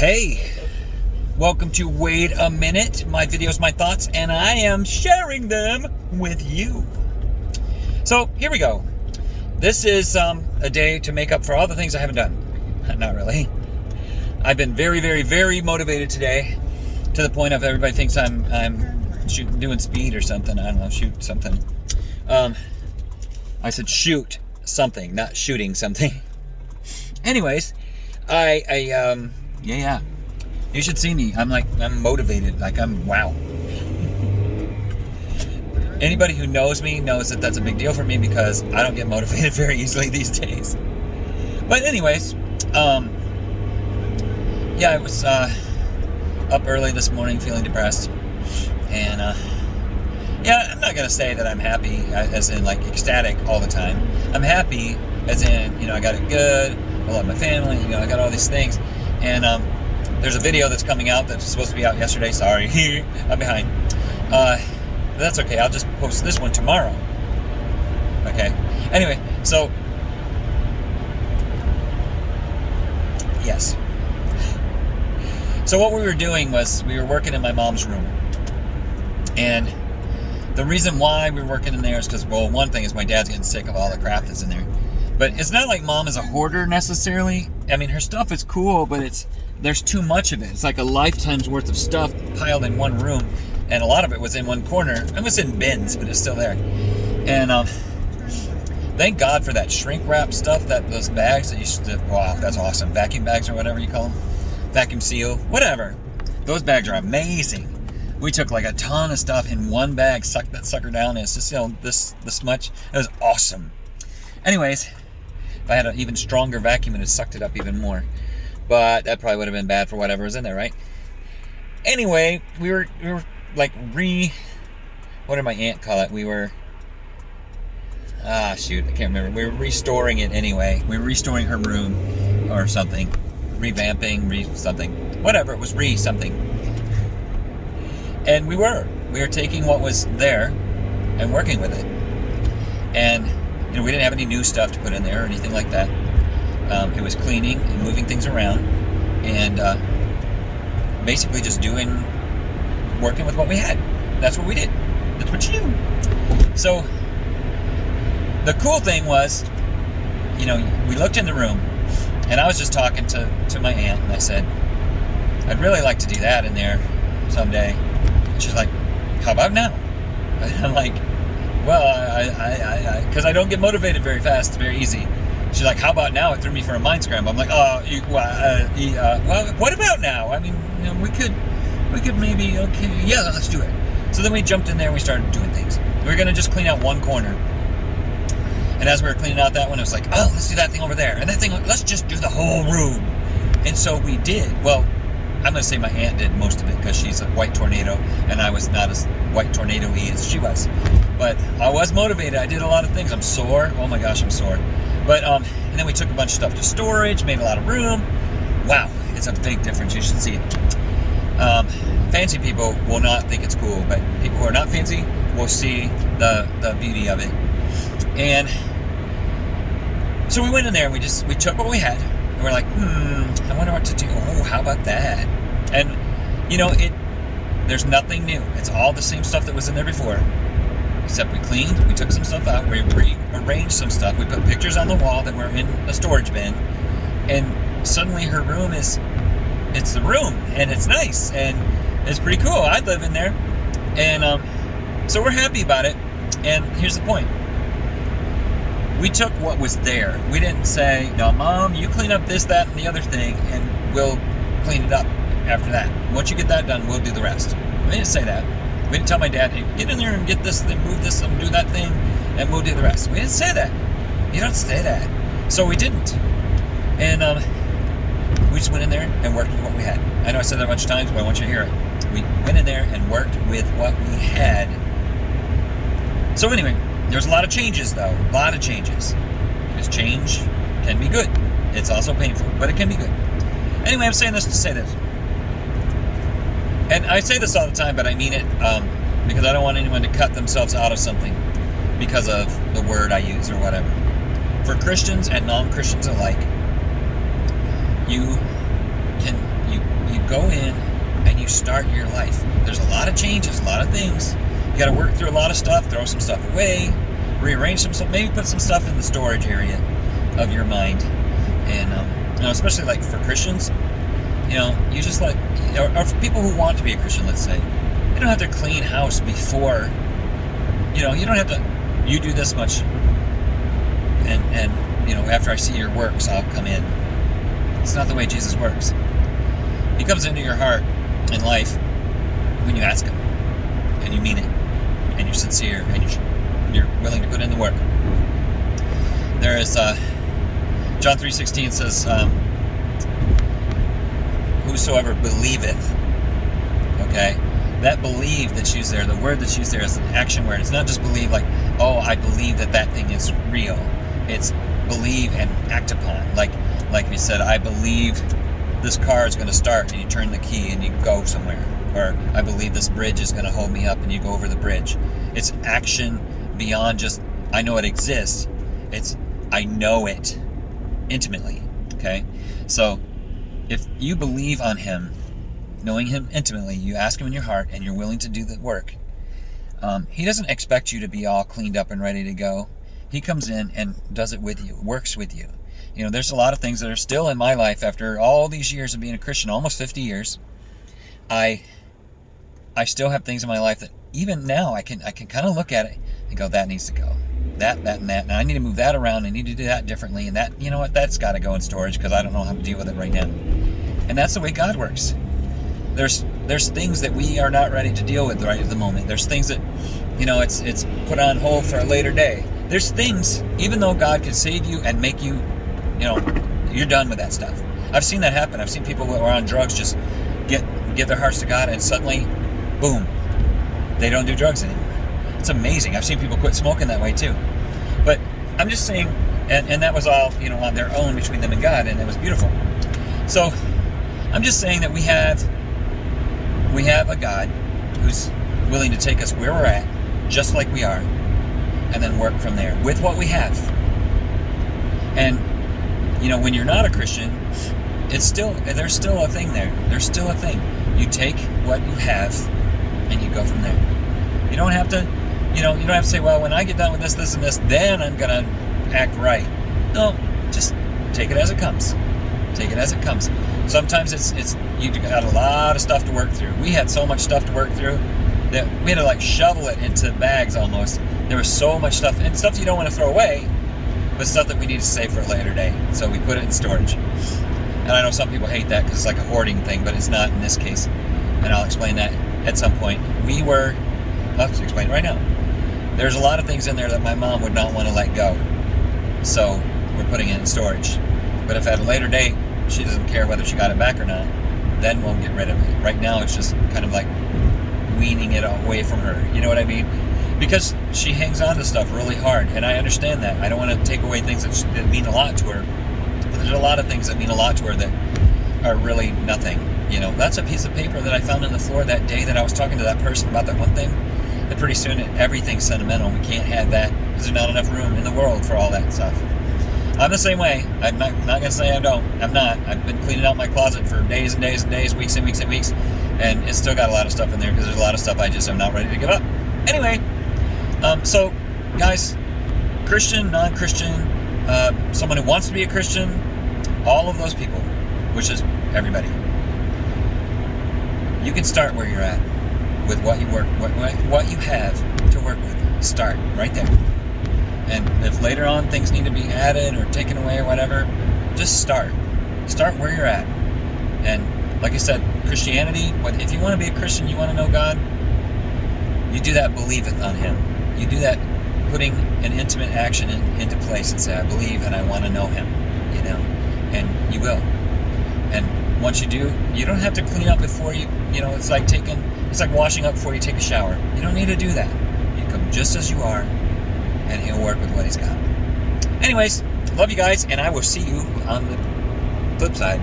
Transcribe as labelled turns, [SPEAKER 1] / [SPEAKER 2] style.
[SPEAKER 1] Hey, welcome to Wait a Minute, my videos, my thoughts, and I am sharing them with you. So here we go. This is a day to make up for all the things I haven't done. Not really. I've been very, very, very motivated today, to the point of everybody thinks I'm doing speed or something. I don't know, shoot something. I said shoot something, not shooting something. Anyways, yeah. You should see me. I'm motivated. Wow. Anybody who knows me knows that that's a big deal for me because I don't get motivated very easily these days. But anyways, I was up early this morning feeling depressed. And, I'm not going to say that I'm happy as in ecstatic all the time. I'm happy as in, I got it good. I love my family, I got all these things. And there's a video that's coming out that's supposed to be out yesterday. Sorry, I'm behind. That's okay. I'll just post this one tomorrow. Okay. Anyway, so yes. So what we were doing was we were working in my mom's room. And the reason why we were working in there is because, well, one thing is my dad's getting sick of all the crap that's in there. But it's not like mom is a hoarder necessarily. I mean, her stuff is cool, but there's too much of it. It's like a lifetime's worth of stuff piled in one room, and a lot of it was in one corner. It was in bins, but it's still there. And thank God for that shrink wrap stuff, those bags that you should. Wow, that's awesome. Vacuum bags or whatever you call them, vacuum seal, whatever. Those bags are amazing. We took a ton of stuff in one bag, sucked that sucker down, and it's just this much. It was awesome. Anyways. If I had an even stronger vacuum, it would have sucked it up even more. But that probably would have been bad for whatever was in there, right? Anyway, we were what did my aunt call it? We were, I can't remember. We were restoring it anyway. We were restoring her room or something. Revamping, something. Whatever, it was something. And we were taking what was there and working with it. And we didn't have any new stuff to put in there or anything like that. It was cleaning and moving things around and basically just working with what we had. That's what we did. That's what you do. So the cool thing was, we looked in the room and I was just talking to my aunt and I said, I'd really like to do that in there someday. And she's like, how about now? And I'm like, well, because I don't get motivated very fast, it's very easy. She's like, how about now? It threw me for a mind scramble. I'm like, well, what about now? I mean, we could maybe, okay, yeah, let's do it. So then we jumped in there and we started doing things. We were going to just clean out one corner. And as we were cleaning out that one, it was like, oh, let's do that thing over there. And that thing, let's just do the whole room. And so we did. Well, I'm going to say my aunt did most of it because she's a white tornado and I was not as white tornado-y as she was. But I was motivated. I did a lot of things. I'm sore. Oh my gosh, I'm sore. But, and then we took a bunch of stuff to storage, made a lot of room. Wow, it's a big difference. You should see it. Fancy people will not think it's cool, but people who are not fancy will see the beauty of it. And so we went in there and we took what we had. And we're like, I wonder what to do. Oh, how about that? And, there's nothing new. It's all the same stuff that was in there before. Except we cleaned, we took some stuff out, we rearranged some stuff, we put pictures on the wall that were in a storage bin, and suddenly her room it's the room, and it's nice, and it's pretty cool. I live in there, and so we're happy about it, and here's the point. We took what was there. We didn't say, no, Mom, you clean up this, that, and the other thing, and we'll clean it up after that. Once you get that done, we'll do the rest. We didn't say that. We didn't tell my dad, hey, get in there and get this, then move this, and do that thing, and we'll do the rest. We didn't say that. You don't say that. So we didn't. And we just went in there and worked with what we had. I know I said that a bunch of times, but I want you to hear it. We went in there and worked with what we had. So anyway, there's a lot of changes, though. A lot of changes. Because change can be good. It's also painful, but it can be good. Anyway, I'm saying this to say this. And I say this all the time, but I mean it because I don't want anyone to cut themselves out of something because of the word I use or whatever. For Christians and non-Christians alike, you go in and you start your life. There's a lot of changes, a lot of things. You got to work through a lot of stuff, throw some stuff away, rearrange some stuff, maybe put some stuff in the storage area of your mind. And especially like for Christians, you just like, or for people who want to be a Christian, let's say, you don't have to clean house before, you don't have to, you do this much, and after I see your works, I'll come in. It's not the way Jesus works. He comes into your heart and life when you ask him, and you mean it, and you're sincere, and you're willing to put in the work. There is John 3:16 says, whosoever believeth. Okay, that believe that's used there, the word that's used there is an action word. It's not just believe like, oh, I believe that thing is real. It's believe and act upon. Like if you said, I believe this car is going to start, and you turn the key and you go somewhere. Or I believe this bridge is going to hold me up, and you go over the bridge. It's action beyond just, I know it exists. It's, I know it intimately. Okay? So, if you believe on him, knowing him intimately, you ask him in your heart, and you're willing to do the work, he doesn't expect you to be all cleaned up and ready to go. He comes in and does it with you, works with you. There's a lot of things that are still in my life after all these years of being a Christian, almost 50 years. I still have things in my life that even now I can kind of look at it and go, that needs to go. That, and that. And I need to move that around. I need to do that differently. And that, that's got to go in storage because I don't know how to deal with it right now. And that's the way God works. There's things that we are not ready to deal with right at the moment. There's things that, it's put on hold for a later day. There's things, even though God can save you and make you, you're done with that stuff. I've seen that happen. I've seen people who are on drugs just give their hearts to God, and suddenly, boom, they don't do drugs anymore. It's amazing. I've seen people quit smoking that way too. But I'm just saying, and that was all, on their own between them and God, and it was beautiful. So I'm just saying that we have a God who's willing to take us where we're at, just like we are, and then work from there with what we have. And when you're not a Christian, there's still a thing there. There's still a thing. You take what you have and you go from there. You don't have to, you don't have to say, well, when I get done with this, and this, then I'm gonna act right. No, just take it as it comes. Take it as it comes. Sometimes it's you got a lot of stuff to work through. We had so much stuff to work through that we had to shovel it into bags almost. There was so much stuff, and stuff you don't want to throw away, but stuff that we need to save for a later day. So we put it in storage. And I know some people hate that because it's like a hoarding thing, but it's not in this case. And I'll explain that at some point. I'll just explain it right now. There's a lot of things in there that my mom would not want to let go. So we're putting it in storage. But if at a later date, she doesn't care whether she got it back or not, then we'll get rid of it. Right now, it's just kind of like weaning it away from her. You know what I mean? Because she hangs on to stuff really hard, and I understand that. I don't want to take away things that mean a lot to her. But there's a lot of things that mean a lot to her that are really nothing. That's a piece of paper that I found on the floor that day that I was talking to that person about that one thing. And pretty soon, everything's sentimental. We can't have that because there's not enough room in the world for all that stuff. I'm the same way. I'm not going to say I don't. I'm not. I've been cleaning out my closet for days and days and days, weeks and weeks and weeks, and it's still got a lot of stuff in there because there's a lot of stuff I just am not ready to give up. Anyway, so, guys, Christian, non-Christian, someone who wants to be a Christian, all of those people, which is everybody, you can start where you're at with what you have to work with. Start right there. And if later on things need to be added or taken away or whatever, just start. Start where you're at. And like I said, Christianity, if you want to be a Christian, you want to know God, you do that believeth on him. You do that putting an intimate action into place and say, I believe and I want to know him, and you will. And once you do, you don't have to clean up before it's like washing up before you take a shower. You don't need to do that. You come just as you are, and he'll work with what he's got. Anyways, love you guys, and I will see you on the flip side.